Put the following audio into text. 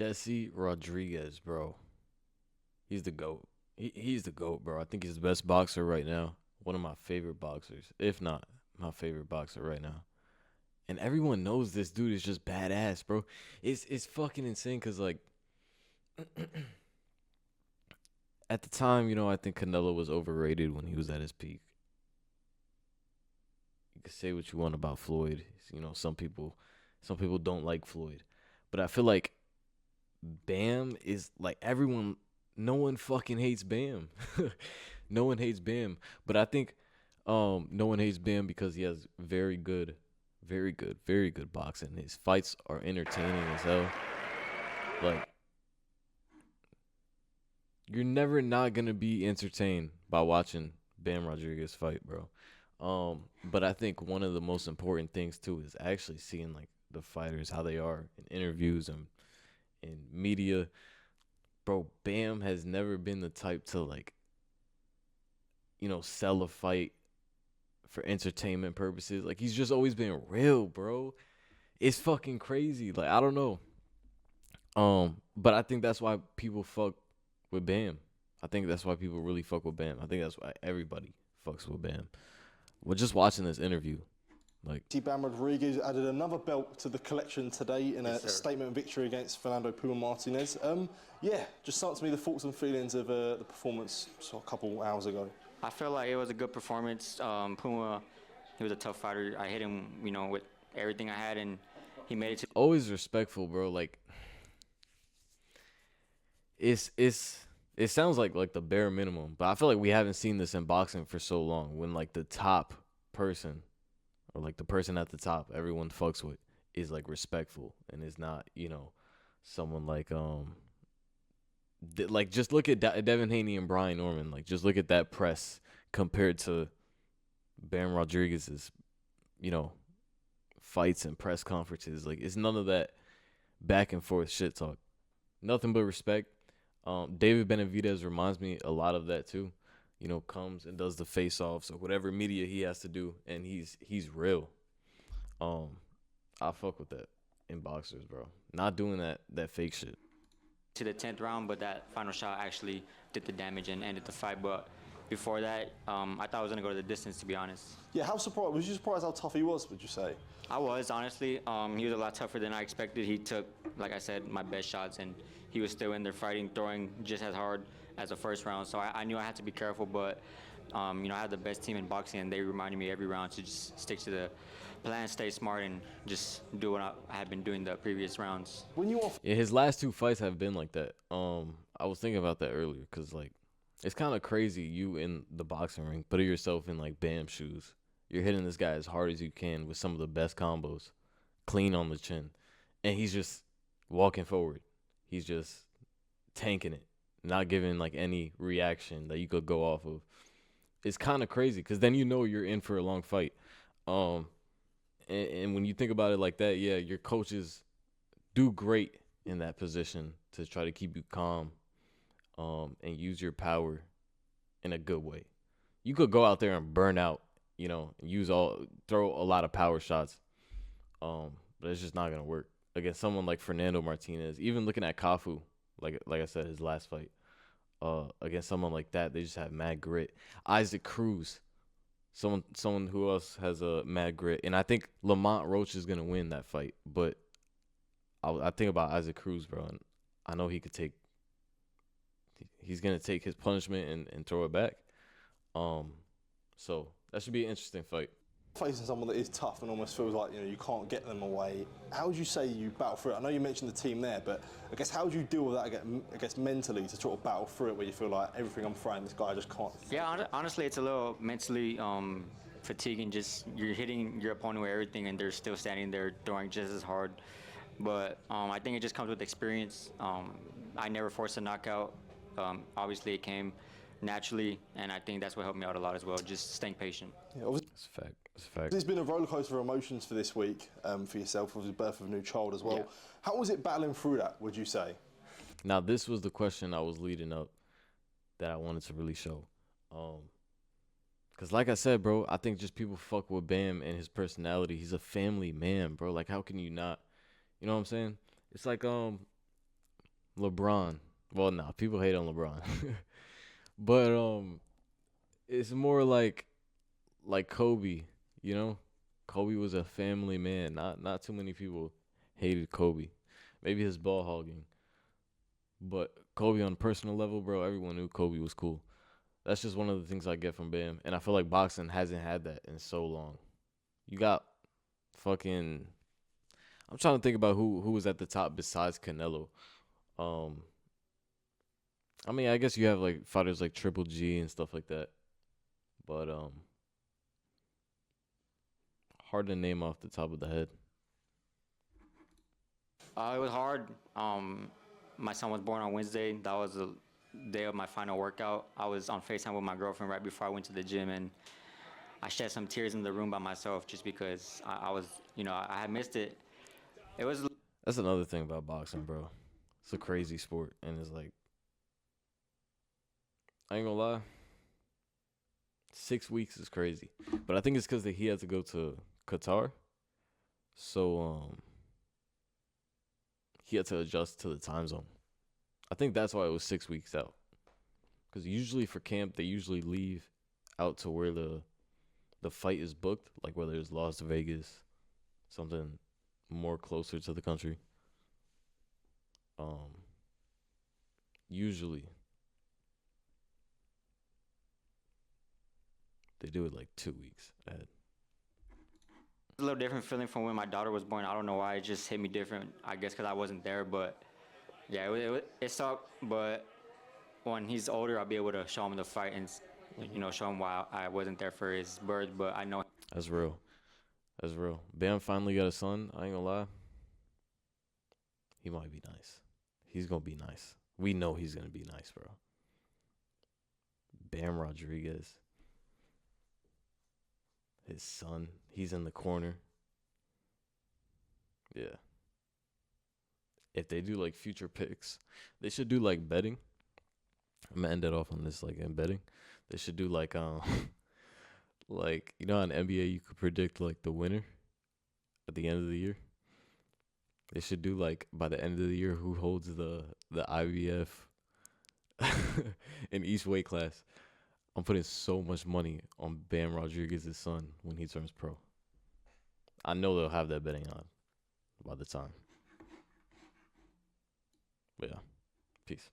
Jesse Rodriguez, bro. He's the GOAT. He's the GOAT, bro. I think he's the best boxer right now. One of my favorite boxers, if not my favorite boxer right now. And everyone knows this dude is just badass, bro. It's fucking insane because like at the time, I think Canelo was overrated when he was at his peak. You could say what you want about Floyd. Some people don't like Floyd, but I feel like Bam is like everyone. No one fucking hates Bam. No one hates Bam, but I think no one hates Bam because he has very good boxing. His fights are entertaining as hell. Like you're never not gonna be entertained by watching Bam Rodriguez fight, bro. But I think one of the most important things too is actually seeing like the fighters how they are in interviews and in media. Bro, Bam has never been the type to like, sell a fight for entertainment purposes. Like he's just always been real, bro. It's fucking crazy. Like I don't know. But I think that's why people fuck with Bam. I think that's why people really fuck with Bam. I think that's why everybody fucks with Bam. We're just watching this interview. Like Bam Rodriguez added another belt to the collection today in a statement victory against Fernando Puma Martinez. Just start to me the thoughts and feelings of the performance a couple hours ago. I feel like it was a good performance. Puma, he was a tough fighter. I hit him, with everything I had, and he made it to. always respectful, bro. Like it sounds like the bare minimum, but I feel like we haven't seen this in boxing for so long. When like the top person or like the person at the top everyone fucks with is like respectful and is not, someone like like just look at Devin Haney and Brian Norman. Like just look at that press compared to Bam Rodriguez's, fights and press conferences. Like it's none of that back and forth shit talk. Nothing but respect. David Benavidez reminds me a lot of that too. Comes and does the face-offs or whatever media he has to do, and he's real. I fuck with that in boxers, bro. Not doing that fake shit. To the 10th round, but that final shot actually did the damage and ended the fight. But before that, I thought I was gonna go to the distance, to be honest. Yeah, was you surprised how tough he was, would you say? I was, honestly. He was a lot tougher than I expected. He took, like I said, my best shots, and he was still in there fighting, throwing just as hard as the first round. So I knew I had to be careful, but I had the best team in boxing, and they reminded me every round to just stick to the plan, stay smart, and just do what I had been doing the previous rounds. Yeah, his last two fights have been like that. I was thinking about that earlier because like it's kind of crazy. You in the boxing ring, putting yourself in like Bam shoes. You're hitting this guy as hard as you can with some of the best combos, clean on the chin, and he's just walking forward. He's just tanking it, not giving like any reaction that you could go off of. It's kind of crazy because then you're in for a long fight. And when you think about it like that, yeah, your coaches do great in that position to try to keep you calm, and use your power in a good way. You could go out there and burn out, throw a lot of power shots, but it's just not gonna work against someone like Fernando Martinez. Even looking at Kafu, like I said, his last fight, against someone like that, they just have mad grit. Isaac Cruz. Someone who else has a mad grit, and I think Lamont Roach is gonna win that fight. But I think about Isaac Cruz, bro, and I know he's gonna take his punishment and throw it back. So that should be an interesting fight. Facing someone that is tough and almost feels like you can't get them away. How would you say you battle through it? I know you mentioned the team there, but I guess how would you deal with that? I guess mentally to sort of battle through it, where you feel like everything I'm throwing, this guy I just can't. Yeah, honestly, it's a little mentally fatiguing. Just you're hitting your opponent with everything, and they're still standing there throwing just as hard. But I think it just comes with experience. I never forced a knockout. Obviously, it came naturally, and I think that's what helped me out a lot as well. Just staying patient. Yeah, It's a fact. It's a fact. There's been a rollercoaster of emotions for this week for yourself with the birth of a new child as well. Yeah. How was it battling through that, would you say? Now, this was the question I was leading up that I wanted to really show. Because like I said, bro, I think just people fuck with Bam and his personality. He's a family man, bro. Like, how can you not? You know what I'm saying? It's like, LeBron. Well, nah, people hate on LeBron, but it's more like Kobe. You know, Kobe was a family man. Not too many people hated Kobe. Maybe his ball hogging, but Kobe on a personal level, bro. Everyone knew Kobe was cool. That's just one of the things I get from Bam, and I feel like boxing hasn't had that in so long. You got fucking. I'm trying to think about who was at the top besides Canelo. Um, I mean, I guess you have like fighters like Triple G and stuff like that, but hard to name off the top of the head. It was hard. My son was born on Wednesday. That was the day of my final workout. I was on FaceTime with my girlfriend right before I went to the gym, and I shed some tears in the room by myself just because I was, I had missed it. It was That's another thing about boxing, bro. It's a crazy sport, and it's like I ain't gonna lie, 6 weeks is crazy. But I think it's because he had to go to Qatar, so he had to adjust to the time zone. I think that's why it was 6 weeks out. Because usually for camp, they usually leave out to where the fight is booked, like whether it's Las Vegas, something more closer to the country. Um, Usually they do it like 2 weeks ahead. a little different feeling from when my daughter was born. I don't know why it just hit me different. I guess because I wasn't there, but yeah, it sucked. But when he's older, I'll be able to show him the fight and show him why I wasn't there for his birth. But I know That's real. That's real. Bam finally got a son. I ain't gonna lie. He might be nice. He's gonna be nice. We know he's gonna be nice, bro. Bam Rodriguez, his son, he's in the corner. Yeah. If they do like future picks, they should do like betting. I'm gonna end it off on this like in betting. They should do like like in NBA you could predict like the winner at the end of the year. They should do like by the end of the year who holds the IBF in each weight class. I'm putting so much money on Bam Rodriguez's son when he turns pro. I know they'll have that betting on by the time. But yeah, peace.